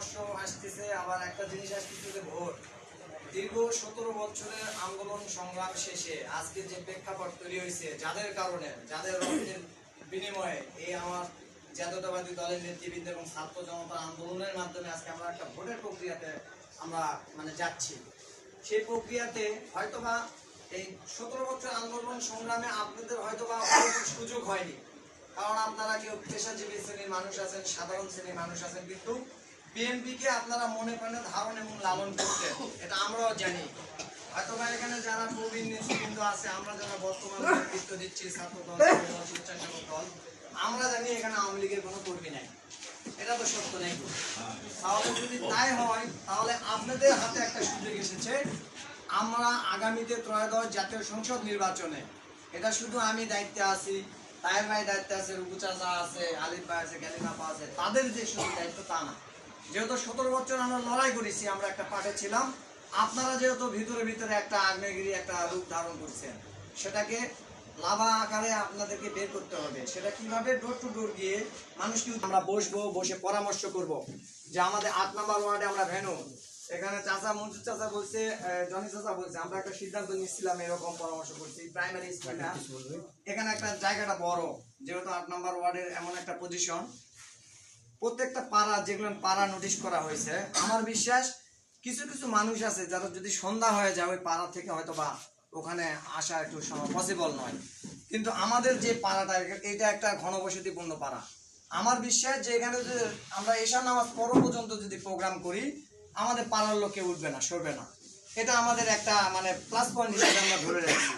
পরামর্শ আসতেছে, আবার একটা জিনিস আসতেছে যে ভোট। দীর্ঘ 17 বছরের আন্দোলন সংগ্রাম শেষে আজকে যে প্রেক্ষাপট তৈরি হয়েছে, যাদের কারণে, যাদের রক্তের বিনিময়ে এই আমার জাতীয়তাবাদী দলের নেতৃবৃন্দ এবং ছাত্র জনতার আন্দোলনের মাধ্যমে আজকে আমরা একটা ভোটের প্রক্রিয়াতে আমরা যাচ্ছি। সেই প্রক্রিয়াতে হয়তোবা এই 17 বছর আন্দোলন সংগ্রামে আপনাদের হয়তোবা সুযোগ হয়নি, কারণ আপনারা কেউ পেশাজীবী শ্রেণীর মানুষ আছেন, সাধারণ শ্রেণীর মানুষ আছেন, কিন্তু বিএনপিকে আপনারা মনে প্রাণে ধারণ এবং লালন করতেন, এটা আমরাও জানি। হয়তোবা এখানে যারা প্রবীণ নেতৃবৃন্দ আছে, আমরা যারা বর্তমানে নেতৃত্ব দিচ্ছি, ছাত্র দল, স্বেচ্ছাসেবক দল, আমরা জানি এখানে আওয়ামী লীগের কোনো কর্মী নাই, এটা তো সত্য নেই। তাহলে যদি তাই হয়, তাহলে আপনাদের হাতে একটা সুযোগ এসেছে। আমরা আগামীতে ত্রয়োদশ জাতীয় সংসদ নির্বাচনে, এটা শুধু আমি দায়িত্বে আছি, তাহের ভাই দায়িত্বে আছে, রুবু চাচা আছে, আলিফ ভাই আছে, গ্যালিনাপা আছে, তাদের যে শুধু দায়িত্ব তা না। যেহেতু 17 বছর আমরা লড়াই করেছি, আমরা একটা পার্টে ছিলাম, আপনারা যেহেতু ভিতরে ভিতরে একটা আগ্নেয়গিরি একটা রূপ ধারণ করছেন, সেটাকে লাভা আকারে আপনাদেরকে বের করতে হবে। সেটা কিভাবে? ডোর টু ডোর গিয়ে মানুষকে আমরা বসবো, বসে পরামর্শ করব যে আমাদের 8 নম্বর ওয়ার্ডে আমরা ভেনু, এখানে চাচা মঞ্জুর চাচা বলছে, জনি চাচা বলছে, আমরা একটা সিদ্ধান্ত নিচ্ছিলাম, এরকম পরামর্শ করছি প্রাইমারি স্কুল না, এখানে একটা জায়গাটা বড়, যেহেতু 8 নম্বর ওয়ার্ডের এমন একটা পজিশন, প্রত্যেকটা পাড়া, যেগুলো পাড়া নোটিশ করা হয়েছে, আমার বিশ্বাস কিছু কিছু মানুষ আছে যারা যদি সন্ধ্যা হয়ে যায় ওই পাড়া থেকে হয়তো বা ওখানে আসা একটু পসিবল নয়, কিন্তু আমাদের যে পাড়াটা, এটা একটা ঘনবসতিপূর্ণ পাড়া। আমার বিশ্বাস যে এখানে যদি আমরা এশা নামাজ পড়ো পর্যন্ত যদি প্রোগ্রাম করি, আমাদের পাড়ার লোক কেউ উঠবে না, সরবে না। এটা আমাদের একটা প্লাস পয়েন্ট হিসেবে আমরা ধরে রাখছি।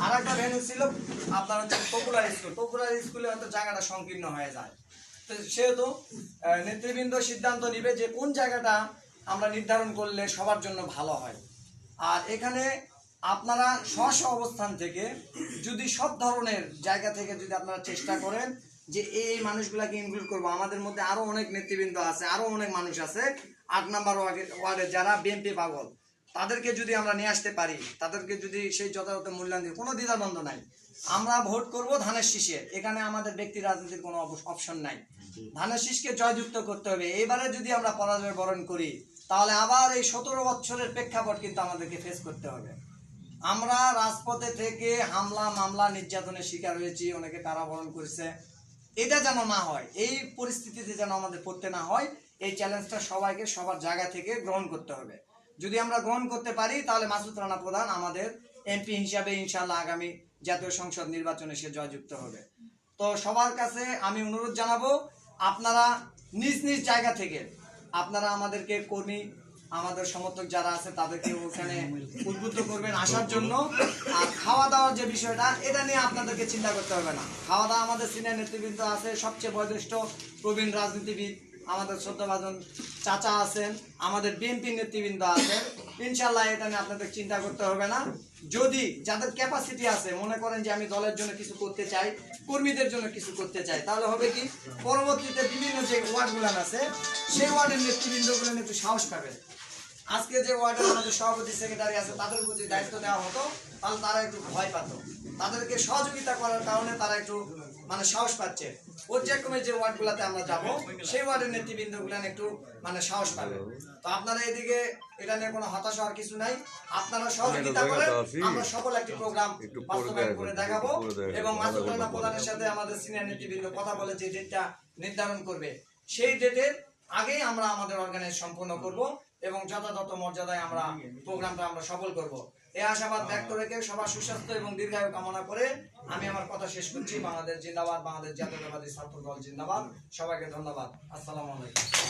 আর একটা ভেন্যু ছিল আপনার হচ্ছে পপুলার স্কুল। পপুলার স্কুলে হয়তো জায়গাটা সংকীর্ণ হয়ে যায়, তো সেহেতু নেতৃবৃন্দ সিদ্ধান্ত নিবে যে কোন জায়গাটা আমরা নির্ধারণ করলে সবার জন্য ভালো হয়। আর এখানে আপনারা স্ব অবস্থান থেকে যদি সব ধরনের জায়গা থেকে যদি আপনারা চেষ্টা করেন যে এই মানুষগুলাকে ইনক্লুড করবো, আমাদের মধ্যে আরো অনেক নেতৃবৃন্দ আছে, আরো অনেক মানুষ আছে 8 নম্বর ওয়ার্ডে যারা বিএনপি পাগল, তাদেরকে যদি আমরা নিয়ে আসতে পারি, তাদেরকে যদি সেই যথাযথ মূল্যায়ন দিই, কোনো দ্বিধাদ্বন্দ্ব নাই, আমরা ভোট করব ধানের শীষে। এখানে আমাদের ব্যক্তি রাজনীতির কোনো অপশন নাই, ধানের শীষকে জয়যুক্ত করতে হবে। এবারে যদি আমরা পরাজয় বরণ করি, তাহলে আবার এই 17 বছরের প্রেক্ষাপট কিন্তু আমাদেরকে ফেস করতে হবে। আমরা রাজপথে থেকে হামলা মামলা নির্যাতনের শিকার হয়েছি, অনেকে কারাবরণ করেছে, এটা যেন না হয়, এই পরিস্থিতিতে যেন আমাদের পড়তে না হয়, এই চ্যালেঞ্জটা সবাইকে সবার জায়গা থেকে গ্রহণ করতে হবে। যদি আমরা গ্রহণ করতে পারি, তাহলে মাসুদ রানা প্রধান আমাদের এমপি হিসাবে ইনশাআল্লাহ আগামী জাতীয় সংসদ নির্বাচনে সে জয়যুক্ত হবে। তো সবার কাছে আমি অনুরোধ জানাবো, আপনারা নিজ নিজ জায়গা থেকে আপনারা আমাদেরকে কর্মী, আমাদের সমর্থক যারা আছে তাদেরকে ওখানে উদ্বুদ্ধ করবেন আসার জন্য। আর খাওয়া দাওয়ার যে বিষয়টা, এটা নিয়ে আপনাদেরকে চিন্তা করতে হবে না। খাওয়া দাওয়া আমাদের সিনিয়র নেতৃবৃন্দ আছে, সবচেয়ে বয়োজ্যেষ্ঠ প্রবীণ রাজনীতিবিদ আমাদের শ্রদ্ধাভাজন চাচা আছেন, আমাদের বিএনপি নেতৃবৃন্দ আছেন, ইনশাল্লাহ এটা নিয়ে আপনাদের চিন্তা করতে হবে না। যদি যাদের ক্যাপাসিটি আছে, মনে করেন যে আমি দলের জন্য কিছু করতে চাই, কর্মীদের জন্য কিছু করতে চাই, তাহলে হবে কি, পরবর্তীতে বিভিন্ন যে ওয়ার্ডগুলো আছে সেই ওয়ার্ডের নেতৃবৃন্দগুলো একটু সাহস পাবেন। আজকে যে ওয়ার্ডের আমাদের সভাপতি সেক্রেটারি আছে, তাদের প্রতি দায়িত্ব দেওয়া হতো, তাহলে তারা একটু ভয় পাত, তাদেরকে সহযোগিতা করার কারণে তারা একটু সাহস পাচ্ছে। পর্যায়ক্রমে যে ওয়ার্ডগুলোতে আমরা যাব, সেই ওয়ার্ডের নেতৃবৃন্দগুলো একটু সাহস পাবে। তো আপনারা এদিকে এটা নিয়ে কোনো হতাশা হওয়ার কিছু নাই, আপনারা সহযোগিতা করেন, আমরা সকল একটি প্রোগ্রাম বাস্তবায়ন করে দেখাবো। এবং মাসুদ রানা প্রধানের সাথে আমাদের সিনিয়র নেতৃবৃন্দ কথা বলে যে ডেটটা নির্ধারণ করবে, সেই ডেটের আগেই আমরা আমাদের অর্গানাইজ সম্পন্ন করব এবং যথাযথ মর্যাদায় আমরা প্রোগ্রামটা আমরা সফল করব। এই আশাবাদ ব্যক্ত রেখে সবার সুস্বাস্থ্য এবং দীর্ঘায়ু কামনা করে আমি আমার কথা শেষ করছি। বাংলাদেশ জিন্দাবাদ, বাংলাদেশ জাতীয়তাবাদী ছাত্র দল জিন্দাবাদ। সবাইকে ধন্যবাদ। আসসালামু আলাইকুম।